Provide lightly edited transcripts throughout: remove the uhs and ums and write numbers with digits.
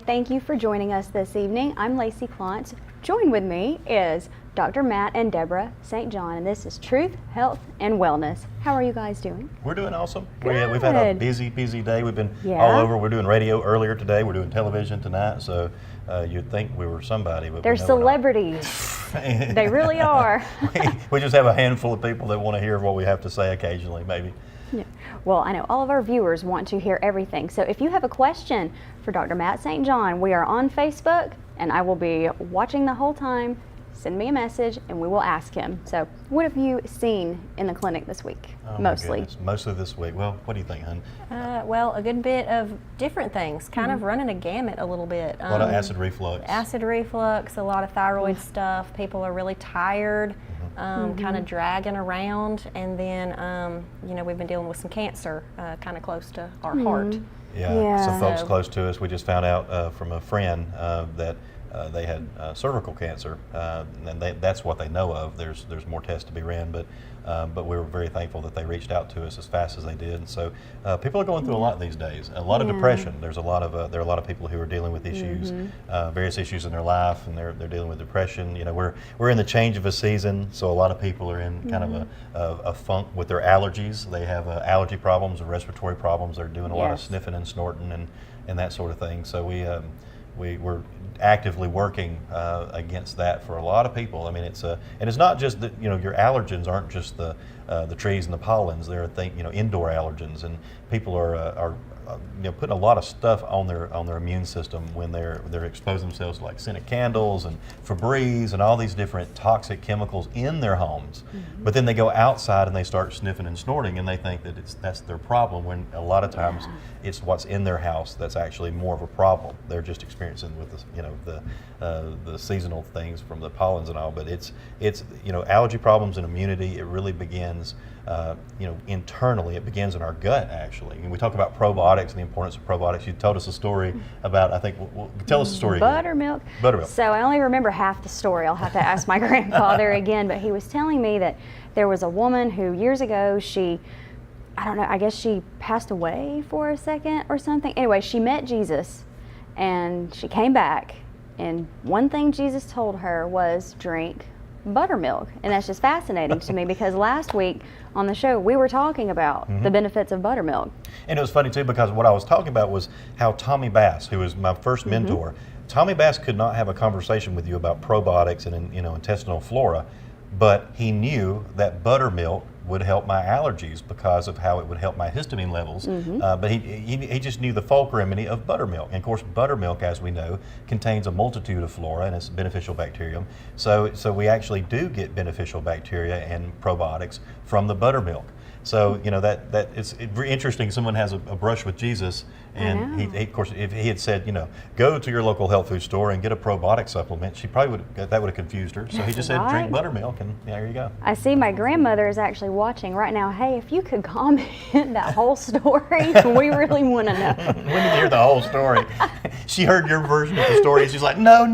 Thank you for joining us this evening. I'm Lacey Klontz. Join with me is Dr. Matt and Deborah St. John, and this is Truth, Health, and Wellness. How are you guys doing? We're doing awesome. Good. We've had a busy day. We've been all over. We're doing radio earlier today. We're doing television tonight. So you'd think we were somebody, but they're celebrities. They really are. we just have a handful of people that want to hear what we have to say occasionally, maybe. Yeah. Well, I know all of our viewers want to hear everything. So if you have a question for Dr. Matt St. John, we are on Facebook, and I will be watching the whole time. Send me a message, and we will ask him. So what have you seen in the clinic this week, mostly? Mostly this week. Well, what do you think, hon? Well, a good bit of different things, kind of running a gamut a little bit. A lot of acid reflux. Acid reflux, a lot of thyroid stuff. People are really tired. Kind of dragging around, and then we've been dealing with some cancer kind of close to our heart. Yeah, some folks close to us. We just found out from a friend that they had cervical cancer, and that's what they know of. There's more tests to be ran, but we were very thankful that they reached out to us as fast as they did. And so people are going through a lot these days. A lot of depression. There are a lot of people who are dealing with issues, various issues in their life, and they're dealing with depression. You know, we're in the change of a season, so a lot of people are in kind of a funk with their allergies. They have allergy problems or respiratory problems. They're doing a lot of sniffing and snorting and that sort of thing. So we're actively working against that for a lot of people. I mean, and it's not just that, your allergens aren't just the trees and the pollens. There are indoor allergens, and people are putting a lot of stuff on their immune system when they're exposing themselves to like scented candles and Febreze and all these different toxic chemicals in their homes. But then they go outside and they start sniffing and snorting, and they think that that's their problem, when a lot of times it's what's in their house that's actually more of a problem. They're just experiencing with the seasonal things from the pollens and all. But it's allergy problems and immunity. It really begins internally. It begins in our gut, actually. And we talk about probiotics and the importance of probiotics. You told us a story about, I think, tell us the story again. Buttermilk. Buttermilk. So I only remember half the story. I'll have to ask my grandfather again, but he was telling me that there was a woman who years ago, I guess she passed away for a second or something. Anyway, she met Jesus and she came back, and one thing Jesus told her was drink buttermilk. And that's just fascinating to me, because last week on the show we were talking about the benefits of buttermilk. And it was funny too, because what I was talking about was how Tommy Bass, who was my first mentor, Tommy Bass could not have a conversation with you about probiotics and intestinal flora, but he knew that buttermilk would help my allergies because of how it would help my histamine levels. But he just knew the folk remedy of buttermilk. And of course, buttermilk, as we know, contains a multitude of flora, and it's a beneficial bacterium. So we actually do get beneficial bacteria and probiotics from the buttermilk. So that it's very interesting. Someone has a brush with Jesus, and he, of course, if he had said, go to your local health food store and get a probiotic supplement, she probably would have confused her. So he just said, drink buttermilk, and there you go. I see my grandmother is actually watching right now. Hey, if you could comment that whole story, we really want to know. We need to hear the whole story. She heard your version of the story, and she's like, no,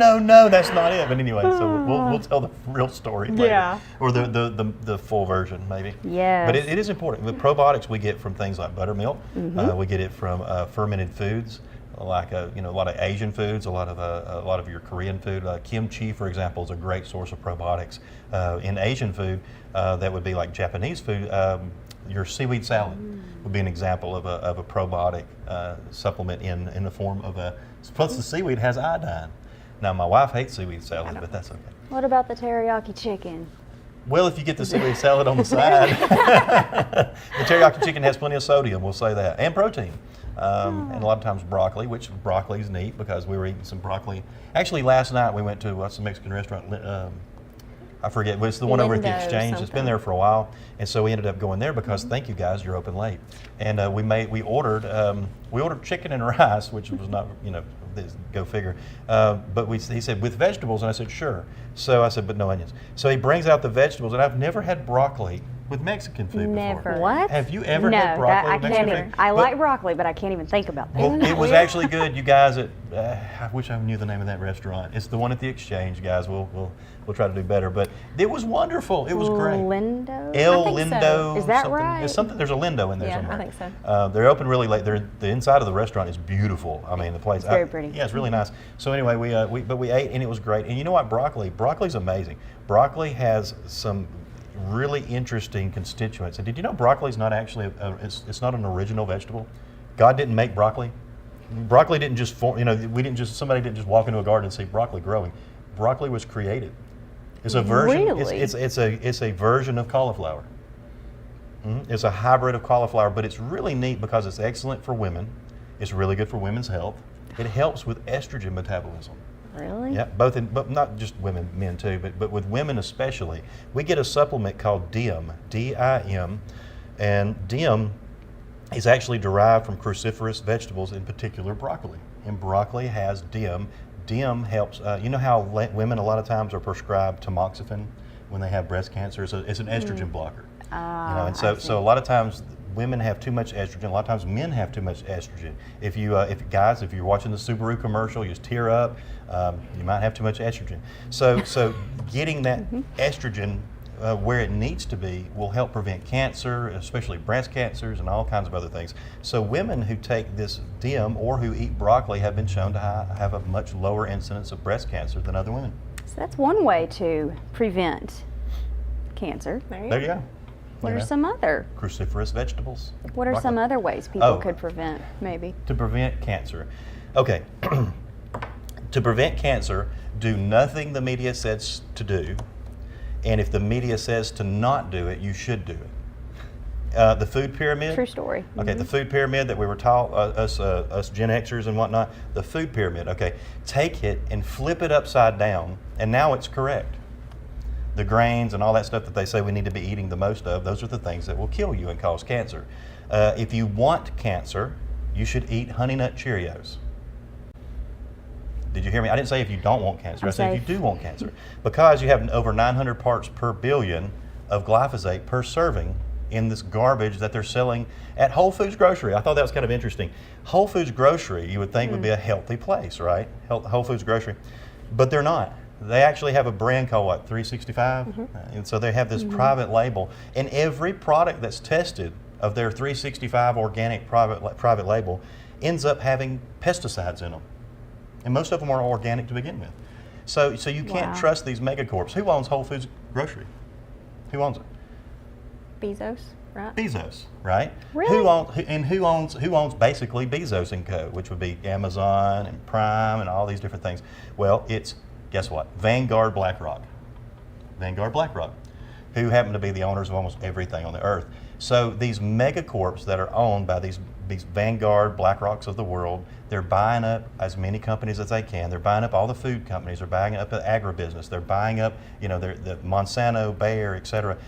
that's not it. But anyway, so we'll tell the real story later, or the full version maybe. Yeah. But it is important. The probiotics we get from things like buttermilk. We get it from fermented foods, like a lot of Asian foods, a lot of your Korean food. Kimchi, for example, is a great source of probiotics. In Asian food, that would be like Japanese food. Your seaweed salad would be an example of a probiotic supplement in the form of plus the seaweed has iodine. Now, my wife hates seaweed salad, but that's okay. What about the teriyaki chicken? Well, if you get the seaweed salad on the side, the teriyaki chicken has plenty of sodium, we'll say that, and protein. And a lot of times broccoli, which broccoli is neat because we were eating some broccoli. Actually, last night we went to some Mexican restaurant. I forget, but it's the one over at the Exchange. It's been there for a while, and so we ended up going there because thank you guys, you're open late. And we ordered chicken and rice, which was not go figure. But he said with vegetables, and I said sure. So I said, but no onions. So he brings out the vegetables, and I've never had broccoli with Mexican food Never. before? What? Have you ever no, had broccoli I with can't Mexican even. food? I But- like broccoli, but I can't even think about that. Well, it was actually good. You guys at I wish I knew the name of that restaurant. It's the one at the Exchange, guys. We'll try to do better, but it was wonderful. It was great. Lindo? El I think so. Lindo. Is that something. right? It's something. There's a Lindo in there Yeah, somewhere. I think so. They're open really late. The inside of the restaurant is beautiful. I mean, the place. It's very pretty. Yeah, it's really nice. So anyway, we ate and it was great. And you know what? Broccoli's amazing. Broccoli has some really interesting constituents. And did you know broccoli's not actually it's not an original vegetable? God didn't make broccoli. Broccoli didn't just form. Somebody didn't just walk into a garden and see broccoli growing. Broccoli was created. It's a version. Really? It's a version of cauliflower. It's a hybrid of cauliflower, but it's really neat because it's excellent for women. It's really good for women's health. It helps with estrogen metabolism. Really? Yeah, but not just women, men too, but with women especially. We get a supplement called DIM, D-I-M, and DIM is actually derived from cruciferous vegetables, in particular broccoli. And broccoli has DIM. DIM helps, you know how women a lot of times are prescribed tamoxifen when they have breast cancer? It's an estrogen blocker. And so a lot of times women have too much estrogen. A lot of times men have too much estrogen. If you're watching the Subaru commercial, you just tear up. You might have too much estrogen. So getting that estrogen where it needs to be will help prevent cancer, especially breast cancers and all kinds of other things. So women who take this DIM or who eat broccoli have been shown to have a much lower incidence of breast cancer than other women. So that's one way to prevent cancer. There you go. What are some other? Cruciferous vegetables. What are some other ways people could prevent, maybe? To prevent cancer. Okay. To prevent cancer, do nothing the media says to do. And if the media says to not do it, you should do it. The food pyramid. True story. Okay, the food pyramid that we were taught, us Gen Xers and whatnot, the food pyramid, okay, take it and flip it upside down, and now it's correct. The grains and all that stuff that they say we need to be eating the most of, those are the things that will kill you and cause cancer. If you want cancer, you should eat Honey Nut Cheerios. Did you hear me? I didn't say if you don't want cancer. I said if you do want cancer. Because you have over 900 parts per billion of glyphosate per serving in this garbage that they're selling at Whole Foods Grocery. I thought that was kind of interesting. Whole Foods Grocery, you would think would be a healthy place, right? Whole Foods Grocery. But they're not. They actually have a brand called what, 365? And so they have this private label. And every product that's tested of their 365 organic private label ends up having pesticides in them. And most of them are organic to begin with. So you can't trust these megacorps. Who owns Whole Foods Grocery? Who owns it? Bezos, right? Bezos, right? Really? Who owns basically Bezos and Co., which would be Amazon and Prime and all these different things. Well, it's, guess what? Vanguard BlackRock. Vanguard BlackRock, who happen to be the owners of almost everything on the earth. So these megacorps that are owned by these Vanguard BlackRocks of the world, they're buying up as many companies as they can. They're buying up all the food companies. They're buying up the agribusiness. They're buying up, the Monsanto, Bayer, et cetera.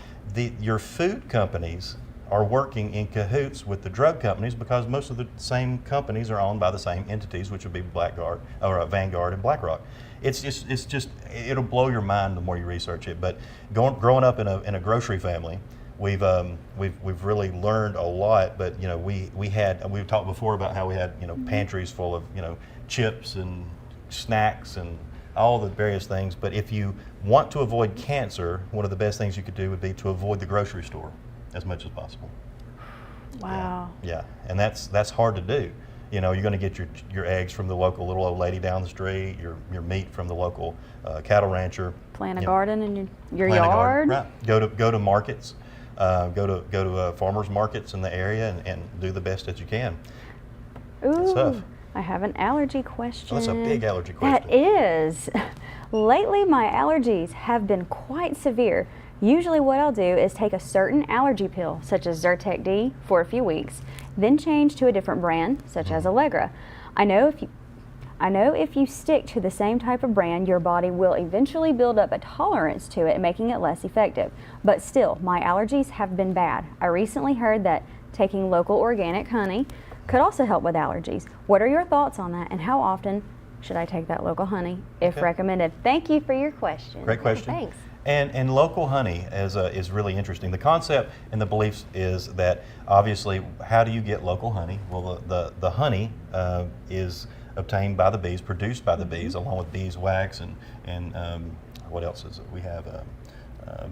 Your food companies are working in cahoots with the drug companies because most of the same companies are owned by the same entities, which would be Vanguard and BlackRock. It'll blow your mind the more you research it. But growing up in a grocery family, we've really learned a lot. But we've talked before about how we had pantries full of chips and snacks and all the various things. But if you want to avoid cancer, one of the best things you could do would be to avoid the grocery store as much as possible. Wow. Yeah, and that's hard to do. You're going to get your eggs from the local little old lady down the street, your meat from the local cattle rancher. Plant a garden in your Plant a yard. garden, right. Go to markets, go to farmers markets in the area and do the best that you can. Ooh, tough. I have an allergy question. Oh, that's a big allergy question. That is. Lately, my allergies have been quite severe. Usually what I'll do is take a certain allergy pill, such as Zyrtec D, for a few weeks, then change to a different brand, such as Allegra. I know if you stick to the same type of brand, your body will eventually build up a tolerance to it, making it less effective. But still, my allergies have been bad. I recently heard that taking local organic honey could also help with allergies. What are your thoughts on that, and how often should I take that local honey if recommended? Thank you for your question. Great question. Thanks. And local honey is really interesting. The concept and the beliefs is that obviously, how do you get local honey? Well, the honey is obtained by the bees, produced by the bees, along with beeswax and what else is it? We have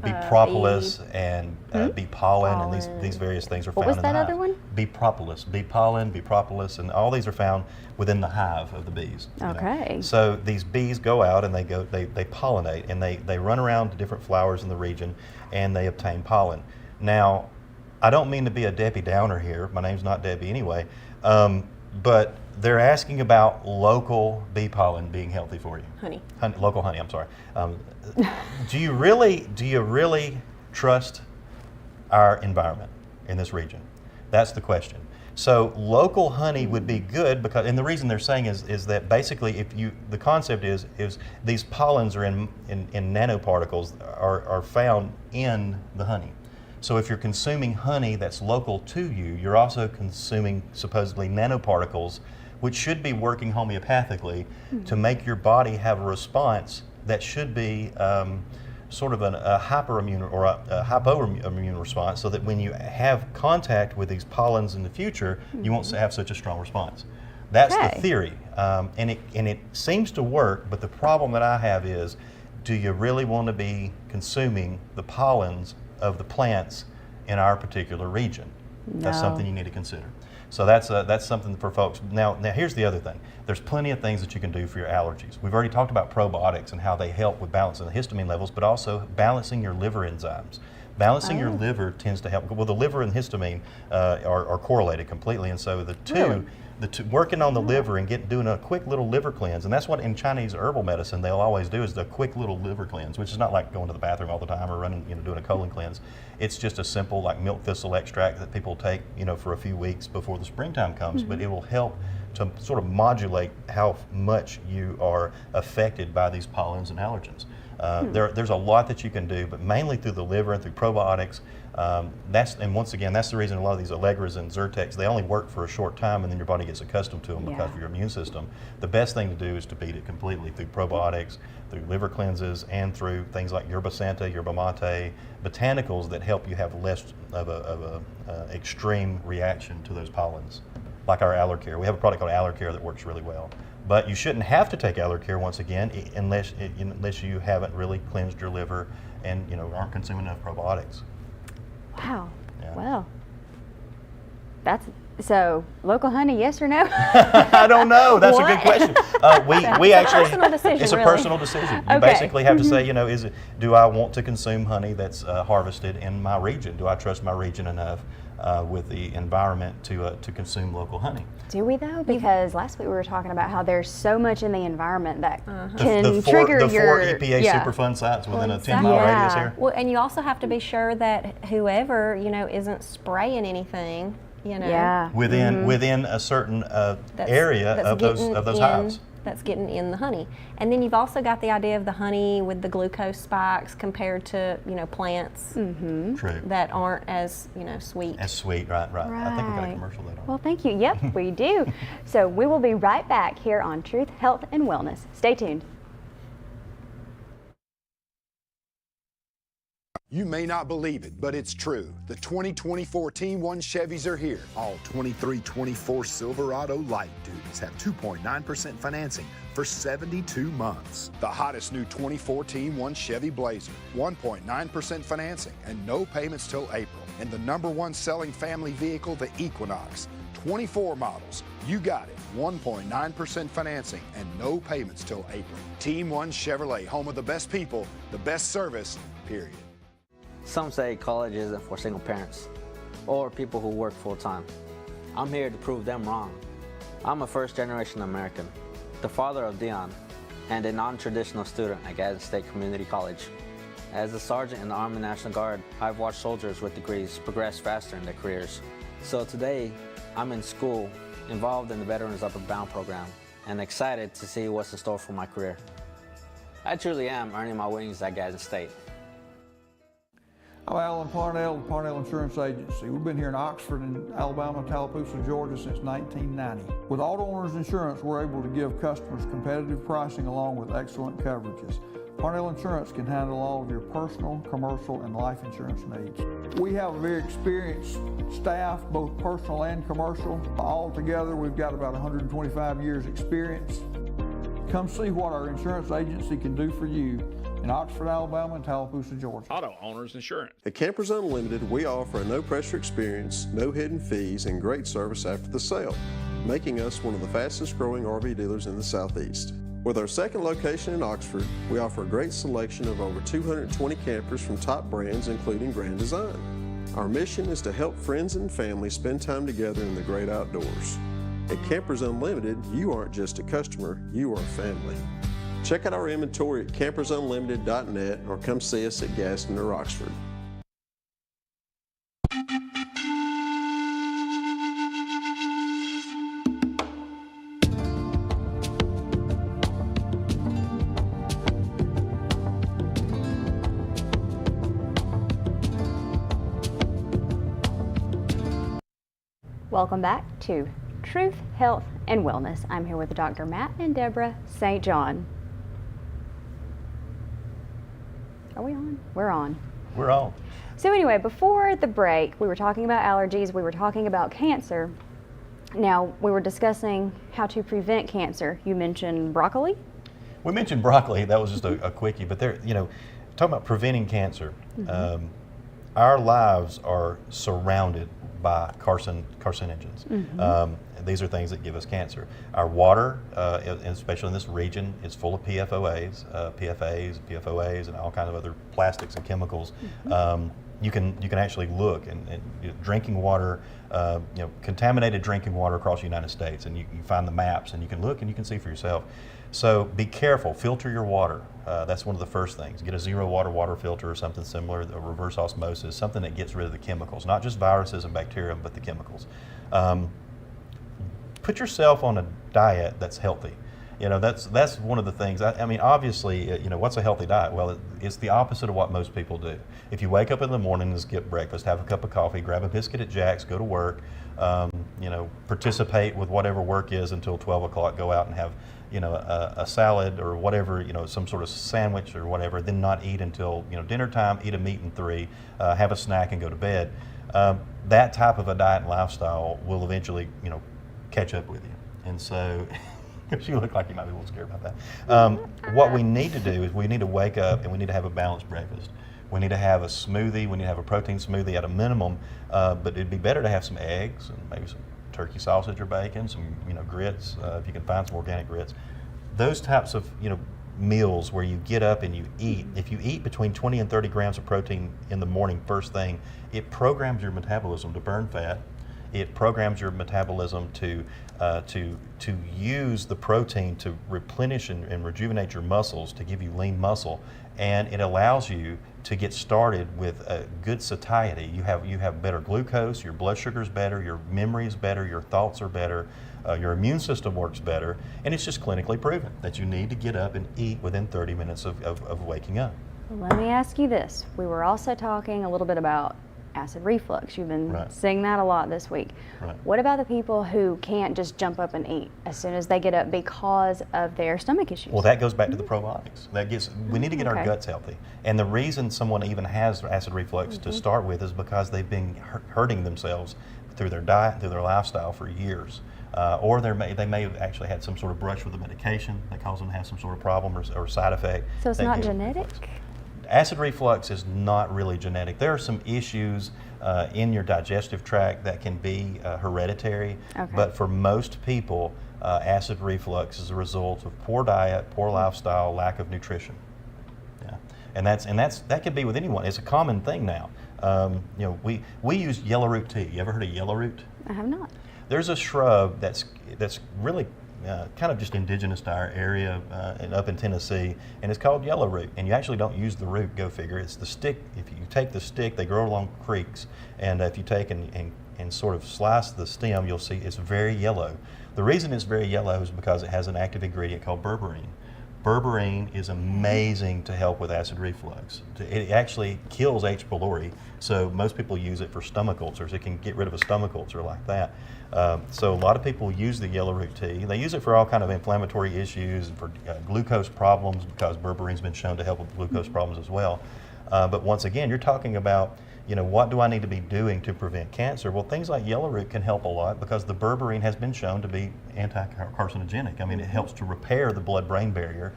bee propolis and bee pollen, and these various things are found in the hive. What was that other one? Bee propolis, bee pollen, bee propolis, and all these are found within the hive of the bees. you know. Okay. So these bees go out and they pollinate, and they run around to different flowers in the region, and they obtain pollen. Now, I don't mean to be a Debbie Downer here. My name's not Debbie anyway, but they're asking about local bee pollen being healthy for you. Honey. Local honey. I'm sorry. Do you really trust our environment in this region? That's the question. So local honey would be good because, and the reason they're saying is that basically, the concept is these pollens are in nanoparticles are found in the honey. So if you're consuming honey that's local to you, you're also consuming supposedly nanoparticles, which should be working homeopathically to make your body have a response that should be sort of a hyperimmune or a hypoimmune response, so that when you have contact with these pollens in the future, you won't have such a strong response. That's the theory, and it seems to work. But the problem that I have is, do you really want to be consuming the pollens of the plants in our particular region? No. That's something you need to consider. So that's something for folks. Now here's the other thing. There's plenty of things that you can do for your allergies. We've already talked about probiotics and how they help with balancing the histamine levels, but also balancing your liver enzymes. Balancing your liver tends to help. Well, the liver and histamine are correlated completely, and so the two, working on the liver and doing a quick little liver cleanse, and that's what in Chinese herbal medicine they'll always do, is the quick little liver cleanse, which is not like going to the bathroom all the time or running, doing a colon cleanse. It's just a simple like milk thistle extract that people take, for a few weeks before the springtime comes, but it will help to sort of modulate how much you are affected by these pollens and allergens. There's a lot that you can do, but mainly through the liver and through probiotics. And once again, that's the reason a lot of these Allegras and Zyrtecs, they only work for a short time, and then your body gets accustomed to them because of your immune system. The best thing to do is to beat it completely through probiotics, through liver cleanses, and through things like yerba santa, yerba mate, botanicals that help you have less of a extreme reaction to those pollens. Like our Allercare. We have a product called Allercare that works really well. But you shouldn't have to take Allercare once again unless you haven't really cleansed your liver and aren't consuming enough probiotics. Wow. Yeah. Well, that's so local honey, yes or no? I don't know. That's a good question. We actually, personal decision, it's a really. personal decision. You Okay. basically have to say, do I want to consume honey that's harvested in my region? Do I trust my region enough with the environment to consume local honey? Do we though? Because last week we were talking about how there's so much in the environment that can trigger the four your EPA Superfund sites within a 10-mile exactly. radius Yeah. here. Well, and you also have to be sure that whoever, isn't spraying anything, Yeah. Within a certain area of those hives. That's getting in the honey. And then you've also got the idea of the honey with the glucose spikes compared to, plants True. that aren't as, sweet. As sweet, right. I think we got a Right. commercial later on. Well, thank you. Yep, we do. So we will be right back here on Truth, Health, and Wellness. Stay tuned. You may not believe it, but it's true. The 2024 Team 1 Chevys are here. All 23-24 Silverado light duties have 2.9% financing for 72 months. The hottest new 24 Team 1 Chevy Blazer, 1.9% financing and no payments till April. And the #1 selling family vehicle, the Equinox. 24 models. You got it. 1.9% financing and no payments till April. Team 1 Chevrolet, home of the best people, the best service, period. Some say college isn't for single parents or people who work full-time. I'm here to prove them wrong. I'm a first-generation American, the father of Dion, and a non-traditional student at Gadsden State Community College. As a sergeant in the Army National Guard, I've watched soldiers with degrees progress faster in their careers. So today, I'm in school, involved in the Veterans Upper Bound program, and excited to see what's in store for my career. I truly am earning my wings at Gadsden State. I'm Alan Parnell, with Parnell Insurance Agency. We've been here in Oxford and Alabama, Tallapoosa, Georgia since 1990. With Auto Owners Insurance, we're able to give customers competitive pricing along with excellent coverages. Parnell Insurance can handle all of your personal, commercial, and life insurance needs. We have a very experienced staff, both personal and commercial. All together, we've got about 125 years experience. Come see what our insurance agency can do for you in Oxford, Alabama, and Tallapoosa, Georgia. Auto Owners Insurance. At Campers Unlimited, we offer a no-pressure experience, no hidden fees, and great service after the sale, making us one of the fastest-growing RV dealers in the Southeast. With our second location in Oxford, we offer a great selection of over 220 campers from top brands, including Grand Design. Our mission is to help friends and family spend time together in the great outdoors. At Campers Unlimited, you aren't just a customer, you are family. Check out our inventory at campersunlimited.net or come see us at Gaston or Oxford. Welcome back to Truth, Health, and Wellness. I'm here with Dr. Matt and Deborah St. John. Are we on? We're on. We're on. So anyway, before the break, we were talking about allergies, we were talking about cancer. Now, we were discussing how to prevent cancer. You mentioned broccoli? We mentioned broccoli. That was just a quickie, but there, you know, talking about preventing cancer, our lives are surrounded by carcinogens. These are things that give us cancer. Our water, especially in this region, is full of PFOAs, PFAs, and all kinds of other plastics and chemicals. You can actually look and drinking water, contaminated drinking water across the United States, and you can find the maps and you can look and you can see for yourself. So be careful, filter your water. That's one of the first things. Get a zero water filter or something similar, a reverse osmosis, something that gets rid of the chemicals, not just viruses and bacteria, but the chemicals. Put yourself on a diet that's healthy. You know, that's one of the things. I mean, obviously, what's a healthy diet? Well, it's the opposite of what most people do. If you wake up in the morning and skip breakfast, have a cup of coffee, grab a biscuit at Jack's, go to work, participate with whatever work is until 12 o'clock, go out and have, a salad or whatever, some sort of sandwich or whatever, then not eat until, dinner time, eat a meat and 3, have a snack and go to bed. That type of a diet and lifestyle will eventually, catch up with you. And so, you look like you might be a little scared about that. What we need to do is we need to wake up and we need to have a balanced breakfast. We need to have a smoothie, we need to have a protein smoothie at a minimum, but it'd be better to have some eggs and maybe some turkey sausage or bacon, some grits, if you can find some organic grits. Those types of meals where you get up and you eat. If you eat between 20 and 30 grams of protein in the morning first thing, it programs your metabolism to burn fat. It programs your metabolism to use the protein to replenish and rejuvenate your muscles, to give you lean muscle, and it allows you to get started with a good satiety. You have better glucose, your blood sugar's better, your memory is better, your thoughts are better, your immune system works better, and it's just clinically proven that you need to get up and eat within 30 minutes of waking up. Let me ask you this. We were also talking a little bit about acid reflux. You've been saying that a lot this week. Right. What about the people who can't just jump up and eat as soon as they get up because of their stomach issues? Well, that goes back to the probiotics. We need to get our guts healthy. And the reason someone even has acid reflux to start with is because they've been hurting themselves through their diet, through their lifestyle for years. Or they may have actually had some sort of brush with a medication that caused them to have some sort of problem or side effect. So it's not genetic? Acid reflux is not really genetic. There are some issues in your digestive tract that can be hereditary, but for most people, acid reflux is a result of poor diet, poor lifestyle, lack of nutrition. Yeah, and that could be with anyone. It's a common thing now. We use yellow root tea. You ever heard of yellow root? I have not. There's a shrub that's really kind of just indigenous to our area and up in Tennessee, and it's called yellow root. And you actually don't use the root, go figure. It's the stick. If you take the stick, they grow along creeks, and if you take and sort of slice the stem, you'll see it's very yellow. The reason it's very yellow is because it has an active ingredient called berberine. Berberine is amazing to help with acid reflux. It actually kills H. pylori, so most people use it for stomach ulcers. It can get rid of a stomach ulcer like that. So a lot of people use the yellow root tea. They use it for all kind of inflammatory issues, and for glucose problems, because berberine's been shown to help with glucose problems as well. But once again, you're talking about, what do I need to be doing to prevent cancer? Well, things like yellow root can help a lot, because the berberine has been shown to be anti-carcinogenic. I mean, it helps to repair the blood-brain barrier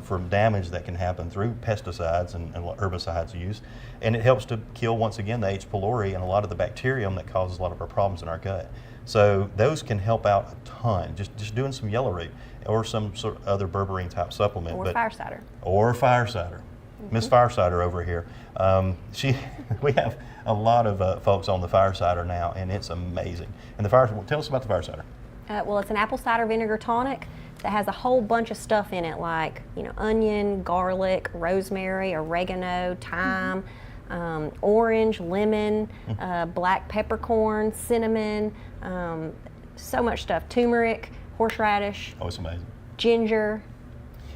from damage that can happen through pesticides and herbicides use. And it helps to kill, once again, the H. pylori and a lot of the bacterium that causes a lot of our problems in our gut. So those can help out a ton, just doing some yellow root or some sort of other berberine type supplement. Or fire cider. Or fire cider. Miss Firesider over here. We have a lot of folks on the fire cider now, and it's amazing. And tell us about the fire cider. Well, it's an apple cider vinegar tonic that has a whole bunch of stuff in it, like onion, garlic, rosemary, oregano, thyme, orange, lemon, black peppercorn, cinnamon, so much stuff. Turmeric, horseradish. Oh, it's amazing. Ginger.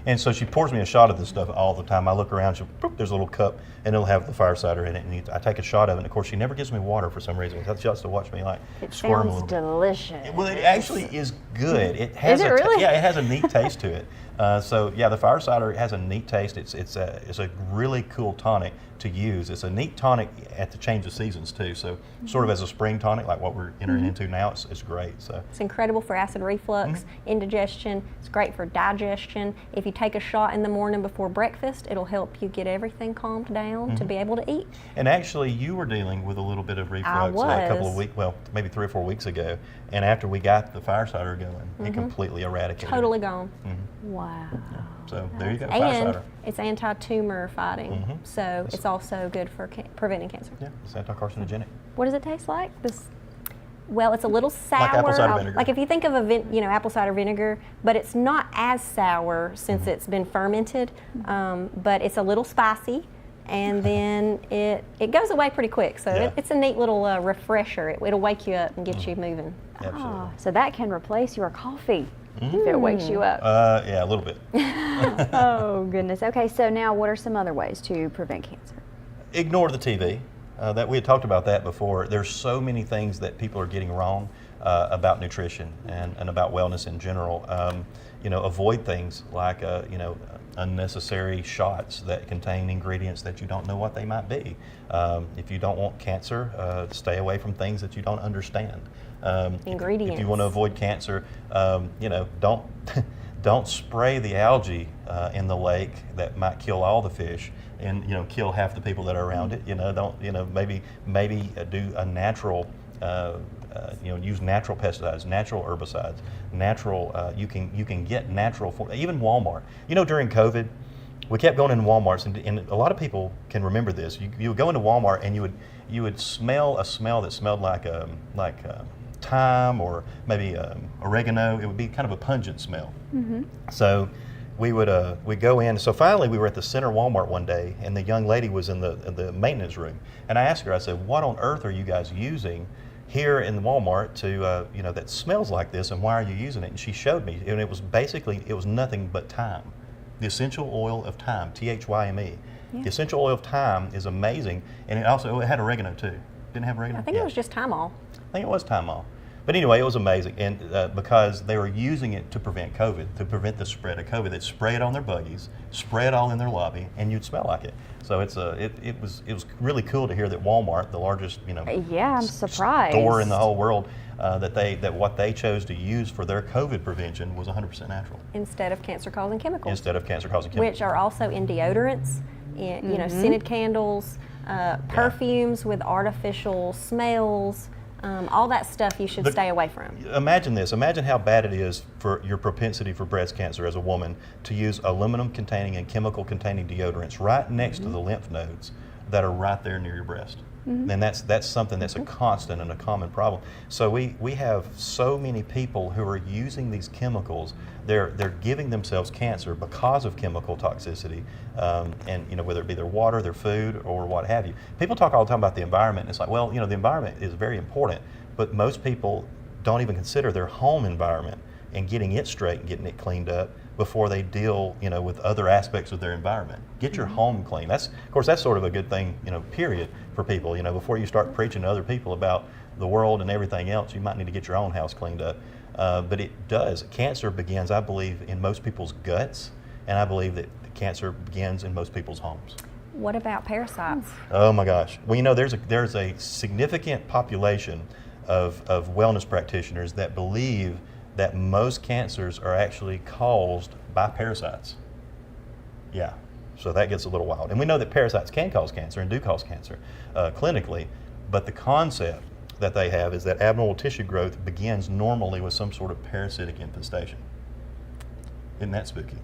And so she pours me a shot of this stuff all the time. I look around, there's a little cup, and it'll have the fire cider in it. And I take a shot of it, and of course, she never gives me water for some reason. She has to watch me squirm a little Sounds delicious. Well, it actually is good. It has Is it really? Yeah, it has a neat taste to it. So yeah, the fire cider has a neat taste. It's a really cool tonic to use. It's a neat tonic at the change of seasons too. So sort of as a spring tonic, like what we're entering into now, it's great. So it's incredible for acid reflux, indigestion. It's great for digestion. If you take a shot in the morning before breakfast, it'll help you get everything calmed down to be able to eat. And actually, you were dealing with a little bit of reflux a couple of weeks, well, maybe 3 or 4 weeks ago. And after we got the fire cider going, it completely eradicated. Totally gone. Wow. So there you go, fire And cider. it's anti-tumor fighting, so it's also good for preventing cancer. Yeah, it's anti-carcinogenic. What does it taste like? Well, it's a little sour. Like apple cider vinegar. Like if you think of apple cider vinegar, but it's not as sour since it's been fermented. But it's a little spicy, and then it goes away pretty quick. So Yeah. it's a neat little refresher. It'll wake you up and get you moving. Absolutely. Oh, so that can replace your coffee if it wakes you up. Yeah, a little bit. Oh, goodness. Okay, so now what are some other ways to prevent cancer? Ignore the TV. That we had talked about that before. There's so many things that people are getting wrong about nutrition and about wellness in general. Avoid things like unnecessary shots that contain ingredients that you don't know what they might be. If you don't want cancer, stay away from things that you don't understand. Ingredients. If you want to avoid cancer, don't spray the algae in the lake that might kill all the fish and kill half the people that are around it. Maybe do a natural. Use natural pesticides, natural herbicides, natural. You can get natural. Even Walmart. During COVID, we kept going into Walmarts, and a lot of people can remember this. You would go into Walmart and you would smell a smell that smelled like thyme or maybe oregano. It would be kind of a pungent smell. So we'd go in. So finally, we were at the Center Walmart one day, and the young lady was in the maintenance room, and I asked her. I said, "What on earth are you guys using here in Walmart to that smells like this, and why are you using it?" And she showed me, and it was nothing but thyme, the essential oil of thyme, THYME. Yeah. The essential oil of thyme is amazing, and it had oregano too. Didn't it have oregano? I think it was just Tymol. I think it was Tymol. But anyway, it was amazing, and because they were using it to prevent COVID, to prevent the spread of COVID. They'd spray it on their buggies, spray it all in their lobby, and you'd smell like it. So it was really cool to hear that Walmart, the largest Yeah, I'm surprised. store in the whole world, that what they chose to use for their COVID prevention was 100% natural. Instead of cancer-causing chemicals. Instead of cancer-causing chemicals. Which are also in deodorants, scented candles, perfumes with artificial smells. All that stuff you should stay away from. Imagine this. Imagine how bad it is for your propensity for breast cancer as a woman to use aluminum-containing and chemical-containing deodorants right next to the lymph nodes that are right there near your breast. And that's something that's a constant and a common problem. So we have so many people who are using these chemicals. They're giving themselves cancer because of chemical toxicity, and whether it be their water, their food, or what have you. People talk all the time about the environment. And it's like, well, the environment is very important, but most people don't even consider their home environment and getting it straight and getting it cleaned up before they deal, with other aspects of their environment. Get your home clean. Of course, that's sort of a good thing, period, for people. Before you start preaching to other people about the world and everything else, you might need to get your own house cleaned up. But it does. Cancer begins, I believe, in most people's guts, and I believe that cancer begins in most people's homes. What about parasites? Oh my gosh. Well, there's a significant population of wellness practitioners that believe that most cancers are actually caused by parasites. Yeah, so that gets a little wild. And we know that parasites can cause cancer and do cause cancer clinically, but the concept that they have is that abnormal tissue growth begins normally with some sort of parasitic infestation. Isn't that spooky?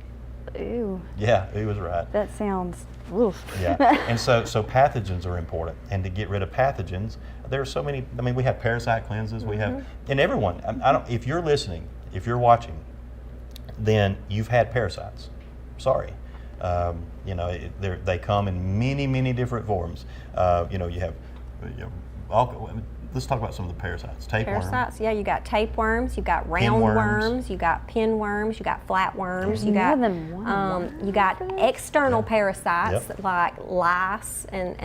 Ooh, Yeah, he was right. that sounds, oof. Yeah, and so pathogens are important, and to get rid of pathogens, there are so many. I mean, we have parasite cleanses. We have, and everyone. I don't. If you're listening, if you're watching, then you've had parasites. Sorry, they come in many different forms. You have, let's talk about some of the parasites. Tapeworm. Parasites, yeah, you got tapeworms, you got round Pinworms. worms, you got pinworms, you got flatworms, you More got than one. you got external parasites Yep. like lice and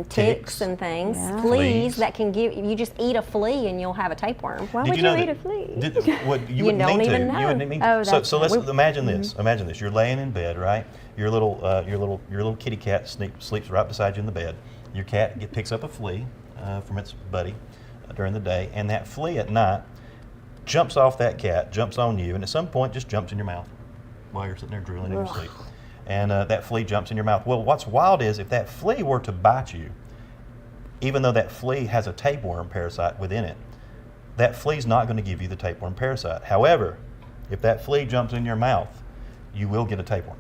ticks Ticks. and things, Yeah. fleas Fleas. that can give. You just eat a flea and you'll have a tapeworm. Why Did would you you know eat that- a flea? You You wouldn't don't mean even to. know. You wouldn't mean to. Oh, that's so let's right. imagine this. Imagine this. You're laying in bed, right? Your little kitty cat sleeps right beside you in the bed. Your cat picks up a flea from its buddy during the day, and that flea at night jumps off that cat, jumps on you, and at some point just jumps in your mouth while you're sitting there drooling in your sleep. And that flea jumps in your mouth. Well, what's wild is if that flea were to bite you, even though that flea has a tapeworm parasite within it, that flea's not going to give you the tapeworm parasite. However, if that flea jumps in your mouth, you will get a tapeworm.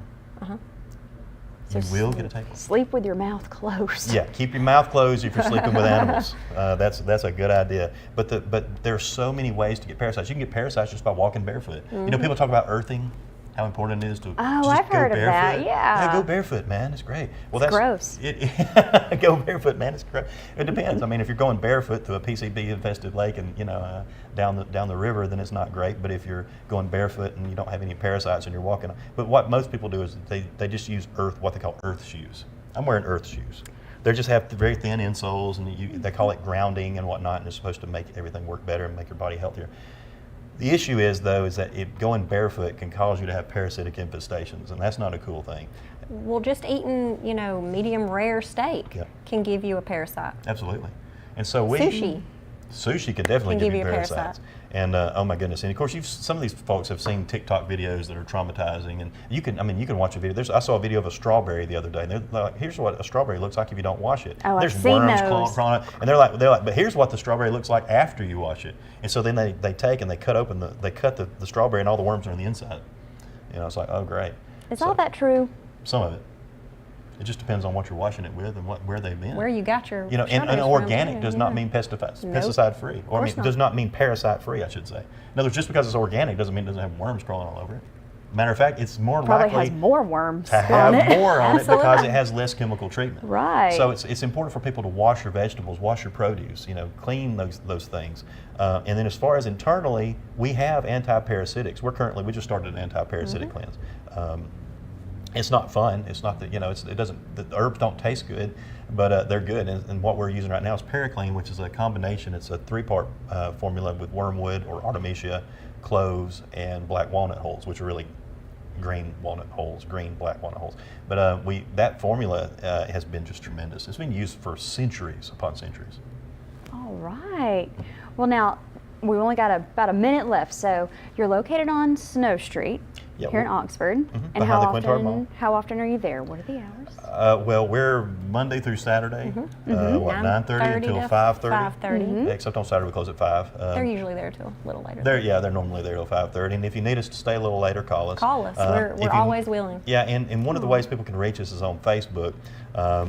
You will get a tapeworm. Sleep with your mouth closed. Yeah, keep your mouth closed if you're sleeping with animals. That's a good idea. But there's so many ways to get parasites. You can get parasites just by walking barefoot. People talk about earthing, how important it is to just I've go heard of that, barefoot. yeah. Go barefoot, man. It's great. Well, It's that's gross. Go barefoot, man. It's great. It depends. I mean, if you're going barefoot through a PCB-infested lake and down the river, then it's not great. But if you're going barefoot and you don't have any parasites and you're walking, but what most people do is they just use what they call earth shoes. I'm wearing earth shoes. They just have very thin insoles, and they call it grounding and whatnot, and it's supposed to make everything work better and make your body healthier. The issue is, though, is that going barefoot can cause you to have parasitic infestations, and that's not a cool thing. Well, just eating, medium rare steak Yep. can give you a parasite. Absolutely. And so Sushi can definitely Can give give you you a parasites. parasite. And oh my goodness! And of course, some of these folks have seen TikTok videos that are traumatizing, and you can watch a video. I saw a video of a strawberry the other day, and they're like, "Here's what a strawberry looks like if you don't wash it." Oh, I've There's seen worms those. crawling on it, and they're like, "But here's what the strawberry looks like after you wash it." And so then they take and they cut open the strawberry, and all the worms are on the inside. It's like, oh great. Is So, all that true? Some of it. It just depends on what you're washing it with and where they've been. Where you got your And strawberries from, organic too, does not yeah. mean pesticide free, or course does not. not mean parasite free, I should say. In other words, just because it's organic doesn't mean it doesn't have worms crawling all over it. Matter of fact, it's more Probably likely has more worms to on have it. more on it because Absolutely. it has less chemical treatment. Right. So it's important for people to wash your vegetables, wash your produce, clean those things. And then as far as internally, we have anti-parasitics. We just started an anti-parasitic cleanse. It's not fun. It's not that, the herbs don't taste good, but they're good. And what we're using right now is Paraclean, which is a combination. It's a 3-part formula with wormwood or artemisia, cloves, and black walnut hulls, which are really green black walnut hulls. But that formula has been just tremendous. It's been used for centuries upon centuries. All right. Well, now we've only got about a minute left. So you're located on Snow Street Yeah, here in we're- Oxford. And behind how the Quintard Mall. often are you there? What are the hours? Well, we're Monday through Saturday, 9:30 until 5:30. 5:30. Except on Saturday we close at 5. They're usually there till a little later. They're normally there till 5:30. And if you need us to stay a little later, call us. Call us. If We're you- always willing. Yeah, and one of the ways people can reach us is on Facebook.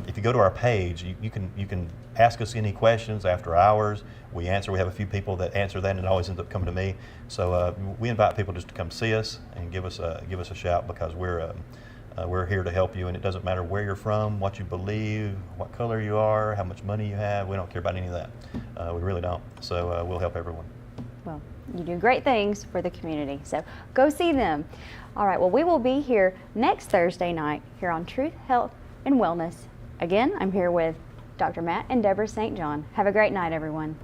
If you go to our page, you can ask us any questions after hours. We answer. We have a few people that answer that, and it always ends up coming to me. So we invite people just to come see us and give us a shout, because we're here to help you, and it doesn't matter where you're from, what you believe, what color you are, how much money you have. We don't care about any of that. We really don't. So we'll help everyone. Well, You do great things for the community. So go see them. All right, well, we will be here next Thursday night here on Truth, Health, and Wellness. Again, I'm here with Dr. Matt and Deborah St. John. Have a great night, everyone.